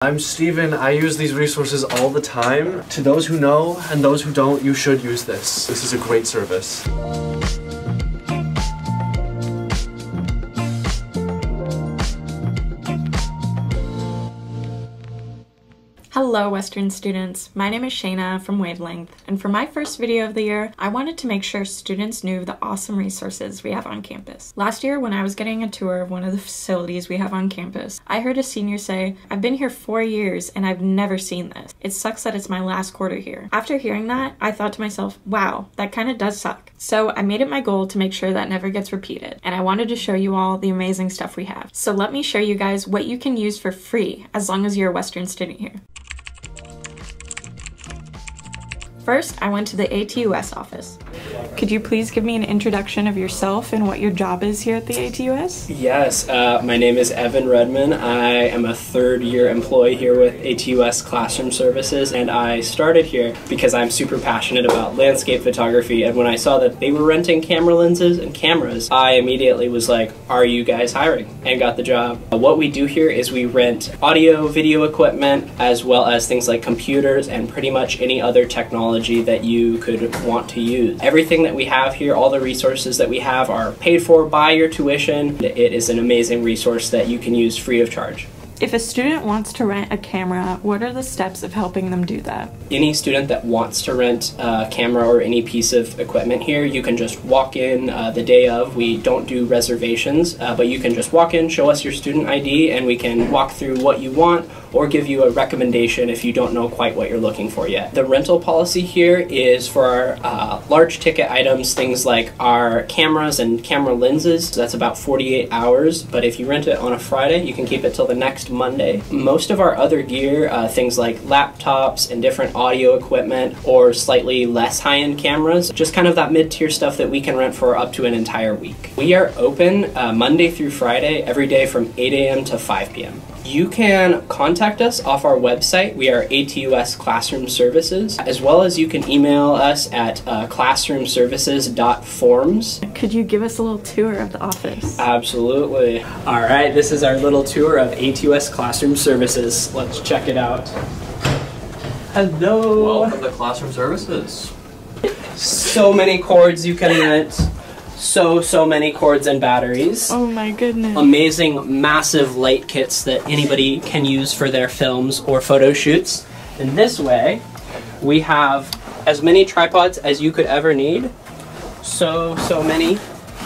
I'm Steven. I use these resources all the time. To those who know and those who don't, you should use this. This is a great service. Hello Western students, my name is Shayna from Wavelength, and for my first video of the year, I wanted to make sure students knew the awesome resources we have on campus. Last year when I was getting a tour of one of the facilities we have on campus, I heard a senior say, "I've been here 4 years and I've never seen this. It sucks that it's my last quarter here." After hearing that, I thought to myself, wow, that kinda does suck. So I made it my goal to make sure that never gets repeated, and I wanted to show you all the amazing stuff we have. So let me show you guys what you can use for free as long as you're a Western student here. First, I went to the ATUS office. Could you please give me an introduction of yourself and what your job is here at the ATUS? Yes, my name is Evan Redman. I am a third-year employee here with ATUS Classroom Services, and I started here because I'm super passionate about landscape photography, and when I saw that they were renting camera lenses and cameras, I immediately was like, are you guys hiring? And got the job. What we do here is we rent audio, video equipment, as well as things like computers and pretty much any other technology that you could want to use. Everything that we have here, all the resources that we have are paid for by your tuition. It is an amazing resource that you can use free of charge. If a student wants to rent a camera, what are the steps of helping them do that? Any student that wants to rent a camera or any piece of equipment here, you can just walk in the day of. We don't do reservations, but you can just walk in, show us your student ID, and we can walk through what you want or give you a recommendation if you don't know quite what you're looking for yet. The rental policy here is for our large ticket items, things like our cameras and camera lenses. So that's about 48 hours, but if you rent it on a Friday, you can keep it till the next Monday. Most of our other gear, things like laptops and different audio equipment or slightly less high-end cameras, just kind of that mid-tier stuff that we can rent for up to an entire week. We are open Monday through Friday, every day from 8 a.m. to 5 p.m. You can contact us off our website. We are ATUS Classroom Services, as well as you can email us at classroomservices.forms. Could you give us a little tour of the office? Absolutely. All right, this is our little tour of ATUS Classroom Services. Let's check it out. Hello. Welcome to Classroom Services. So many cords you can rent. So many cords and batteries. Oh my goodness. Amazing, massive light kits that anybody can use for their films or photo shoots. And this way, we have as many tripods as you could ever need. So many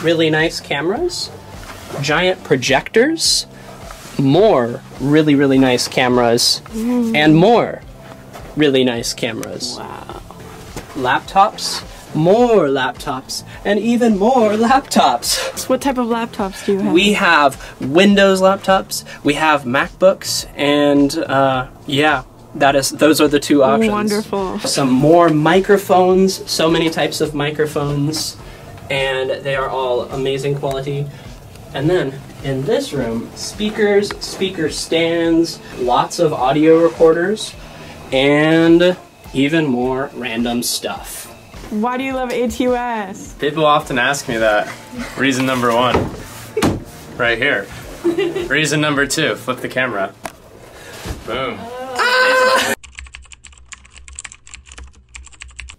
really nice cameras, giant projectors, more really nice cameras, and more really nice cameras. Wow. Laptops, more laptops, and even more laptops. So what type of laptops do you have? We have Windows laptops, we have MacBooks, and yeah, those are the two options. Wonderful. Some more microphones, so many types of microphones, and they are all amazing quality. And then in this room, speakers, speaker stands, lots of audio recorders, and even more random stuff. Why do you love ATUS? People often ask me that. Reason number one, right here. Reason number two, flip the camera. Boom.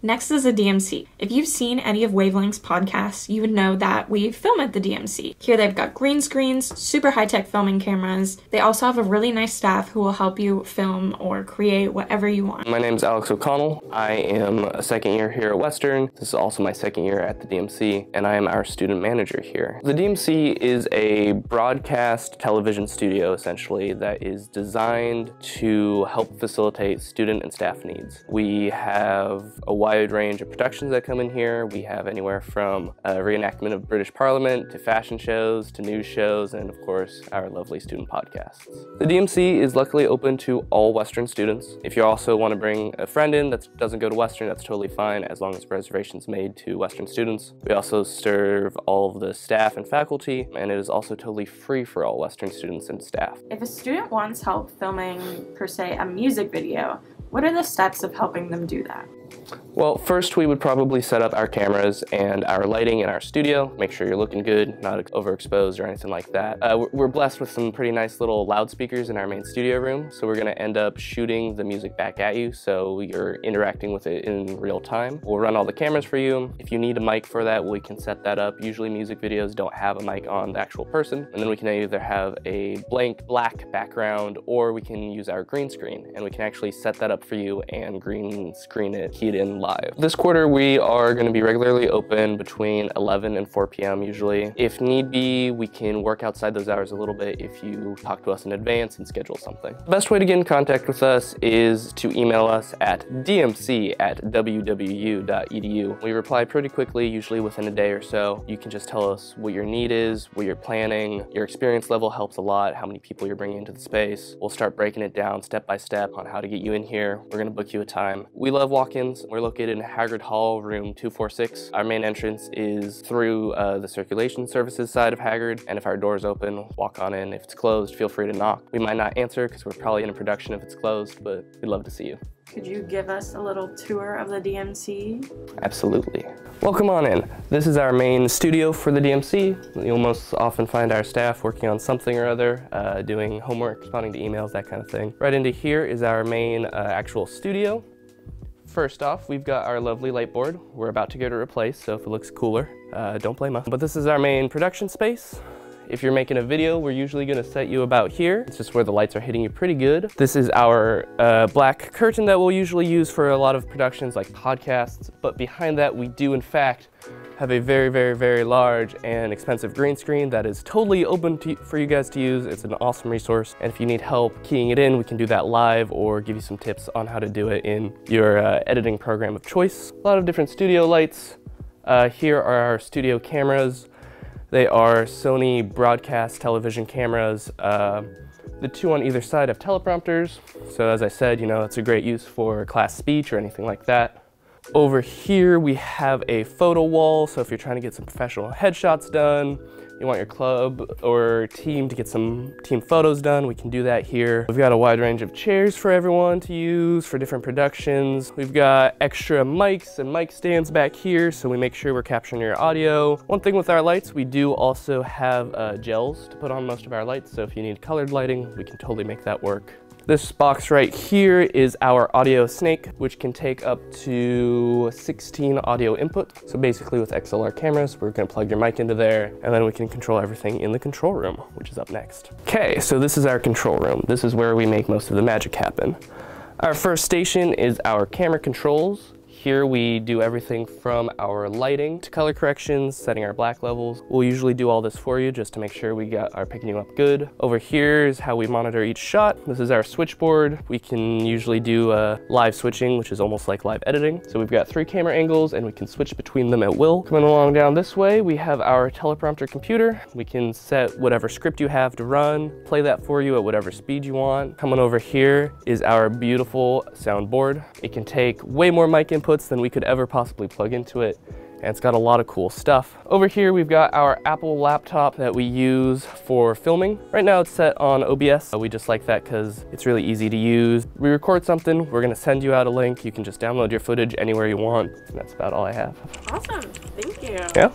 Next is the DMC. If you've seen any of Wavelength's podcasts, you would know that we film at the DMC. Here they've got green screens, super high-tech filming cameras. They also have a really nice staff who will help you film or create whatever you want. My name is Alex O'Connell. I am a second year here at Western. This is also my second year at the DMC, and I am our student manager here. The DMC is a broadcast television studio, essentially, that is designed to help facilitate student and staff needs. We have a wide range of productions that come in here. We have anywhere from a reenactment of British Parliament to fashion shows to news shows and of course our lovely student podcasts. The DMC is luckily open to all Western students. If you also want to bring a friend in that doesn't go to Western, that's totally fine as long as reservations made to Western students. We also serve all of the staff and faculty, and it is also totally free for all Western students and staff. If a student wants help filming, per se, a music video, what are the steps of helping them do that? Well, first we would probably set up our cameras and our lighting in our studio. Make sure you're looking good, not overexposed or anything like that. We're blessed with some pretty nice little loudspeakers in our main studio room, so we're gonna end up shooting the music back at you so you're interacting with it in real time. We'll run all the cameras for you. If you need a mic for that, we can set that up. Usually music videos don't have a mic on the actual person, and then we can either have a blank black background or we can use our green screen, and we can actually set that up for you and green screen it, key it in live. This quarter we are going to be regularly open between 11 and 4 p.m. usually. If need be, we can work outside those hours a little bit if you talk to us in advance and schedule something. The best way to get in contact with us is to email us at dmc@www.edu. We reply pretty quickly, usually within a day or so. You can just tell us what your need is, what you're planning. Your experience level helps a lot, how many people you're bringing into the space. We'll start breaking it down step by step on how to get you in here. We're going to book you a time. We love walk-ins. We're located in Haggard Hall, room 246. Our main entrance is through the circulation services side of Haggard, and if our door's open, walk on in. If it's closed, feel free to knock. We might not answer because we're probably in a production if it's closed, but we'd love to see you. Could you give us a little tour of the DMC? Absolutely. Welcome on in. This is our main studio for the DMC. You'll most often find our staff working on something or other, doing homework, responding to emails, that kind of thing. Right into here is our main actual studio. First off, we've got our lovely light board. We're about to get it replaced, so if it looks cooler, don't blame us. But this is our main production space. If you're making a video, we're usually gonna set you about here. It's just where the lights are hitting you pretty good. This is our black curtain that we'll usually use for a lot of productions like podcasts, but behind that we do in fact have a very, very, very large and expensive green screen that is totally open for you guys to use. It's an awesome resource, and if you need help keying it in, we can do that live or give you some tips on how to do it in your editing program of choice. A lot of different studio lights. Here are our studio cameras. They are Sony broadcast television cameras. The two on either side have teleprompters. So as I said, you know, it's a great use for class speech or anything like that. Over here we have a photo wall, so if you're trying to get some professional headshots done, you want your club or team to get some team photos done, we can do that here. We've got a wide range of chairs for everyone to use for different productions. We've got extra mics and mic stands back here, so we make sure we're capturing your audio. One thing with our lights, we do also have gels to put on most of our lights, so if you need colored lighting, we can totally make that work. This box right here is our audio snake, which can take up to 16 audio input. So basically with XLR cameras, we're gonna plug your mic into there, and then we can control everything in the control room, which is up next. Okay, so this is our control room. This is where we make most of the magic happen. Our first station is our camera controls. Here we do everything from our lighting to color corrections, setting our black levels. We'll usually do all this for you just to make sure we are picking you up good. Over here is how we monitor each shot. This is our switchboard. We can usually do live switching, which is almost like live editing. So we've got 3 camera angles and we can switch between them at will. Coming along down this way, we have our teleprompter computer. We can set whatever script you have to run, play that for you at whatever speed you want. Coming over here is our beautiful soundboard. It can take way more mic input than we could ever possibly plug into it, and it's got a lot of cool stuff. Over here we've got our Apple laptop that we use for filming. Right now it's set on OBS. We just like that because it's really easy to use. We record something, we're gonna send you out a link. You can just download your footage anywhere you want, and that's about all I have. Awesome, thank you. Yeah.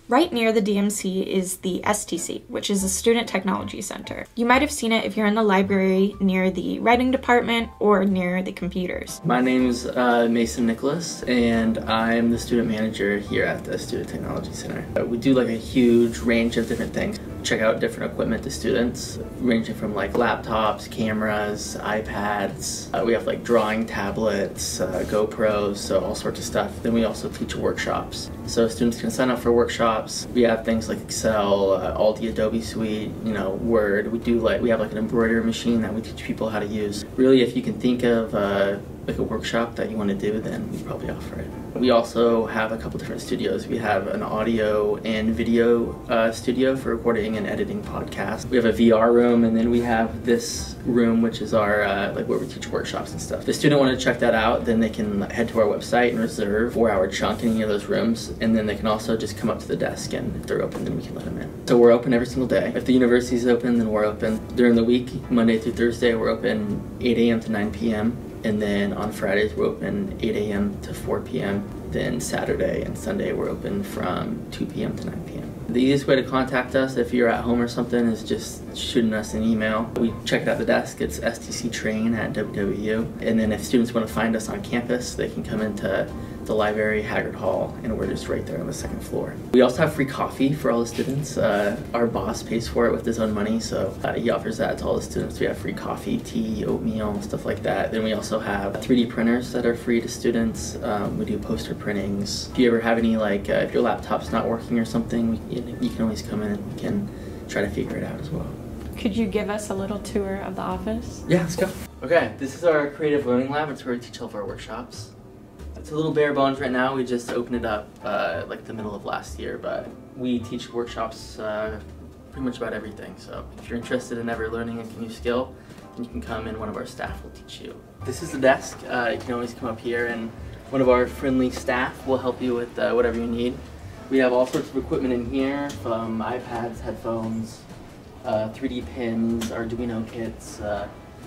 Right near the DMC is the STC, which is a Student Technology Center. You might have seen it if you're in the library near the writing department or near the computers. My name is Mason Nicholas, and I'm the student manager here at the Student Technology Center. We do like a huge range of different things. Check out different equipment to students, ranging from like laptops, cameras, iPads. We have like drawing tablets, GoPros, so all sorts of stuff. Then we also teach workshops. So students can sign up for workshops. We have things like Excel, all the Adobe suite, you know, Word. We have like an embroidery machine that we teach people how to use. Really, if you can think of like a workshop that you want to do, then we probably offer it. We also have a couple different studios. We have an audio and video studio for recording and editing podcasts. We have a VR room, and then we have this room, which is our like where we teach workshops and stuff. If the student want to check that out, then they can head to our website and reserve 4-hour chunk in any of those rooms, and then they can also just come up to the desk, and if they're open, then we can let them in. So we're open every single day. If the university's open, then we're open. During the week, Monday through Thursday, we're open 8 a.m. to 9 p.m. And then on Fridays we're open 8 a.m. to 4 p.m. Then Saturday and Sunday we're open from 2 p.m. to 9 p.m. The easiest way to contact us if you're at home or something is just shooting us an email. We check it at the desk. It's stctrain@WWU. And then if students want to find us on campus, they can come into the library, Haggard Hall, and we're just right there on the second floor. We also have free coffee for all the students. Our boss pays for it with his own money, so he offers that to all the students. We have free coffee, tea, oatmeal, stuff like that. Then we also have 3D printers that are free to students. We do poster printings. If you ever have any, if your laptop's not working or something, you can always come in and we can try to figure it out as well. Could you give us a little tour of the office? Yeah, let's go. Okay, this is our creative learning lab. It's where we teach all of our workshops. It's a little bare bones right now. We just opened it up the middle of last year, but we teach workshops pretty much about everything. So if you're interested in ever learning a new skill, then you can come and one of our staff will teach you. This is the desk. You can always come up here and one of our friendly staff will help you with whatever you need. We have all sorts of equipment in here, from iPads, headphones, 3D pins, Arduino kits,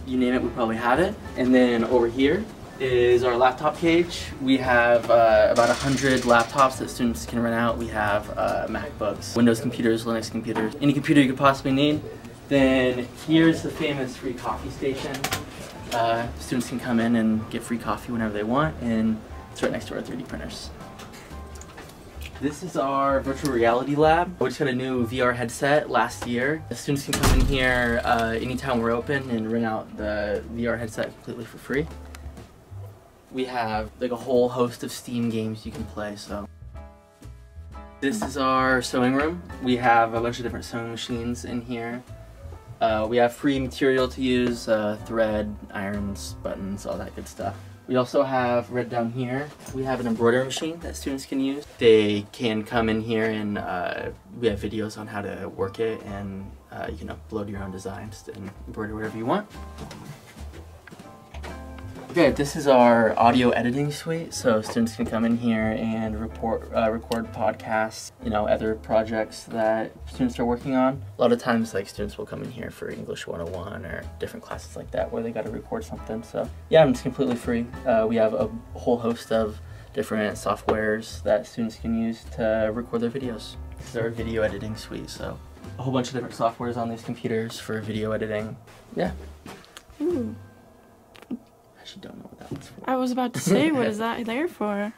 you name it, we probably have it. And then over here is our laptop cage. We have about 100 laptops that students can rent out. We have MacBooks, Windows computers, Linux computers, any computer you could possibly need. Then here's the famous free coffee station. Students can come in and get free coffee whenever they want, and it's right next to our 3D printers. This is our virtual reality lab. We just got a new VR headset last year. The students can come in here anytime we're open and rent out the VR headset completely for free. We have a whole host of Steam games you can play. So this is our sewing room. We have a bunch of different sewing machines in here. We have free material to use, thread, irons, buttons, all that good stuff. We also have, right down here, we have an embroidery machine that students can use. They can come in here and we have videos on how to work it, and you can upload your own designs and embroider whatever you want. Okay, this is our audio editing suite, so students can come in here and record podcasts, other projects that students are working on. A lot of times, students will come in here for English 101 or different classes like that where they got to record something. So yeah, it's completely free. We have a whole host of different softwares that students can use to record their videos. This is our video editing suite, so a whole bunch of different softwares on these computers for video editing. Yeah. Ooh. I don't know what that one's for. I was about to say, what is that there for?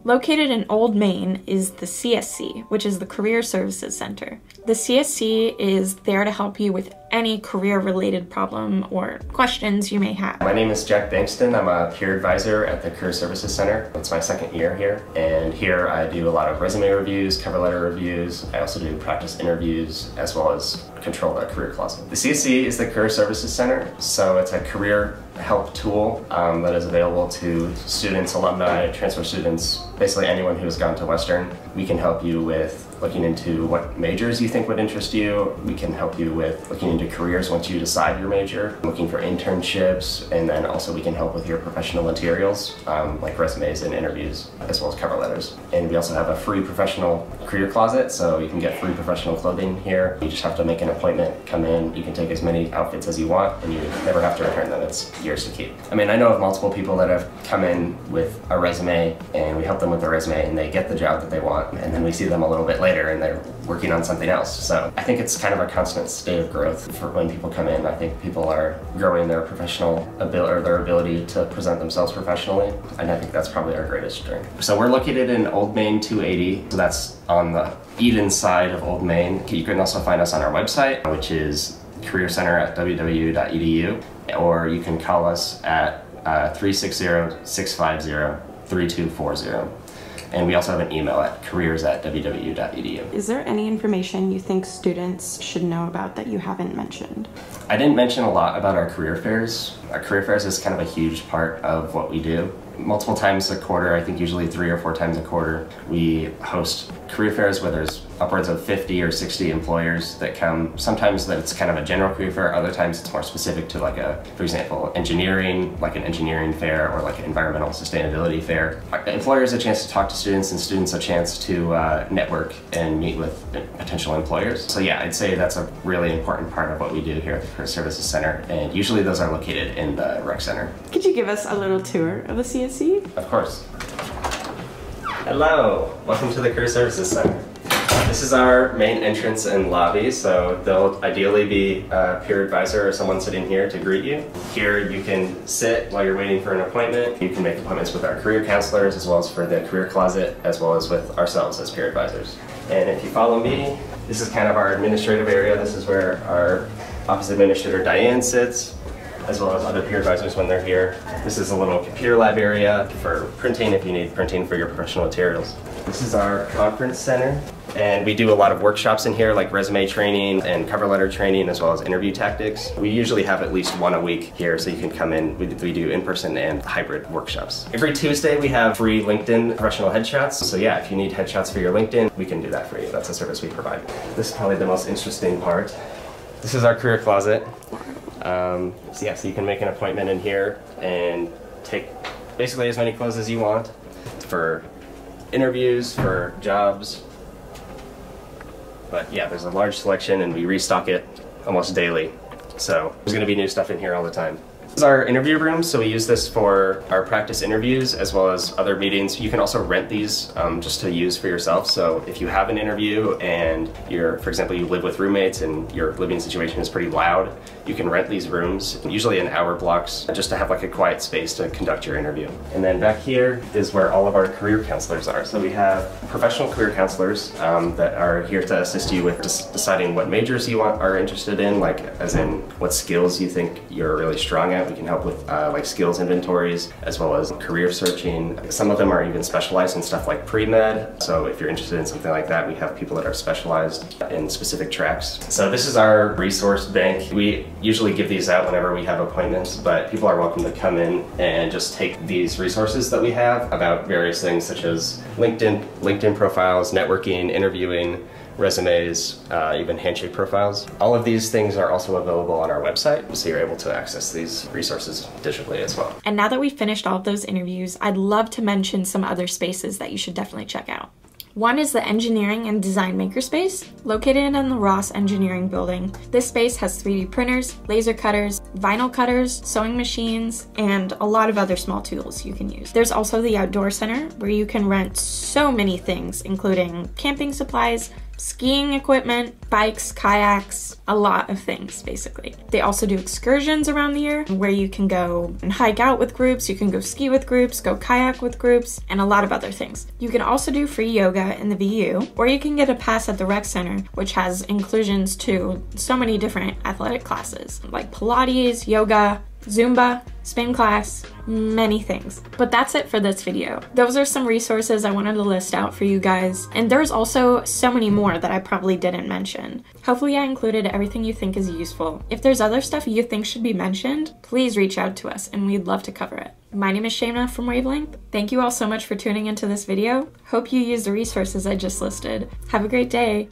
Located in Old Main is the CSC, which is the Career Services Center. The CSC is there to help you with any career-related problem or questions you may have. My name is Jack Bankston. I'm a peer advisor at the Career Services Center. It's my second year here, and here I do a lot of resume reviews, cover letter reviews. I also do practice interviews, as well as control the career closet. The CSC is the Career Services Center, so it's a career help tool that is available to students, alumni, transfer students, basically anyone who has gone to Western. We can help you with looking into what majors you think would interest you. We can help you with looking into careers once you decide your major, looking for internships, and then also we can help with your professional materials, like resumes and interviews, as well as cover letters. And we also have a free professional career closet, so you can get free professional clothing here. You just have to make an appointment, come in, you can take as many outfits as you want, and you never have to return them. It's yours to keep. I mean, I know of multiple people that have come in with a resume, and we help them with their resume, and they get the job that they want, and then we see them a little bit later and they're working on something else. So I think it's kind of a constant state of growth for when people come in. I think people are growing their professional ability, or their ability to present themselves professionally, and I think that's probably our greatest strength. So we're located in Old Main 280, so that's on the Eden side of Old Main. You can also find us on our website, which is careercenter@www.edu, or you can call us at 360-650-3240. And we also have an email at careers@www.edu. Is there any information you think students should know about that you haven't mentioned? I didn't mention a lot about our career fairs. Our career fairs is kind of a huge part of what we do. Multiple times a quarter, I think usually 3 or 4 times a quarter, we host career fairs where there's upwards of 50 or 60 employers that come. Sometimes it's kind of a general career fair, other times it's more specific to like for example, engineering, like an engineering fair or like an environmental sustainability fair. Employers a chance to talk to students and students a chance to network and meet with potential employers. So yeah, I'd say that's a really important part of what we do here at the Career Services Center, and usually those are located in the rec center. Could you give us a little tour of the CSC? Of course. Hello, welcome to the Career Services Center. This is our main entrance and lobby, so there'll ideally be a peer advisor or someone sitting here to greet you. Here you can sit while you're waiting for an appointment. You can make appointments with our career counselors as well as for the career closet, as well as with ourselves as peer advisors. And if you follow me, this is kind of our administrative area. This is where our office administrator Diane sits, as well as other peer advisors when they're here. This is a little computer lab area for printing if you need printing for your professional materials. This is our conference center, and we do a lot of workshops in here like resume training and cover letter training as well as interview tactics. We usually have at least one a week here, so you can come in. We do in-person and hybrid workshops. Every Tuesday we have free LinkedIn professional headshots. So yeah, if you need headshots for your LinkedIn, we can do that for you. That's a service we provide. This is probably the most interesting part. This is our career closet. So yeah, so you can make an appointment in here and take basically as many clothes as you want for interviews, for jobs. But yeah, there's a large selection and we restock it almost daily. So there's gonna be new stuff in here all the time. This is our interview room, so we use this for our practice interviews as well as other meetings. You can also rent these just to use for yourself. So if you have an interview and for example, you live with roommates and your living situation is pretty loud, you can rent these rooms, usually in hour blocks, just to have like a quiet space to conduct your interview. And then back here is where all of our career counselors are. So we have professional career counselors that are here to assist you with deciding what majors you are interested in, like as in what skills you think you're really strong at. We can help with like skills inventories as well as career searching. Some of them are even specialized in stuff like pre-med. So if you're interested in something like that, we have people that are specialized in specific tracks. So this is our resource bank. We usually give these out whenever we have appointments, but people are welcome to come in and just take these resources that we have about various things such as LinkedIn profiles, networking, interviewing, resumes, even handshake profiles. All of these things are also available on our website, so you're able to access these resources digitally as well. And now that we've finished all of those interviews, I'd love to mention some other spaces that you should definitely check out. One is the Engineering and Design Makerspace, located in the Ross Engineering Building. This space has 3D printers, laser cutters, vinyl cutters, sewing machines, and a lot of other small tools you can use. There's also the Outdoor Center, where you can rent so many things, including camping supplies, skiing equipment, bikes, kayaks, a lot of things basically. They also do excursions around the year where you can go and hike out with groups, you can go ski with groups, go kayak with groups, and a lot of other things. You can also do free yoga in the VU, or you can get a pass at the rec center, which has inclusions to so many different athletic classes like Pilates, yoga, Zumba, spin class, many things. But that's it for this video. Those are some resources I wanted to list out for you guys, and there's also so many more that I probably didn't mention. Hopefully I included everything you think is useful. If there's other stuff you think should be mentioned, please reach out to us and we'd love to cover it. My name is Shayna from Wavelength. Thank you all so much for tuning into this video. Hope you use the resources I just listed. Have a great day.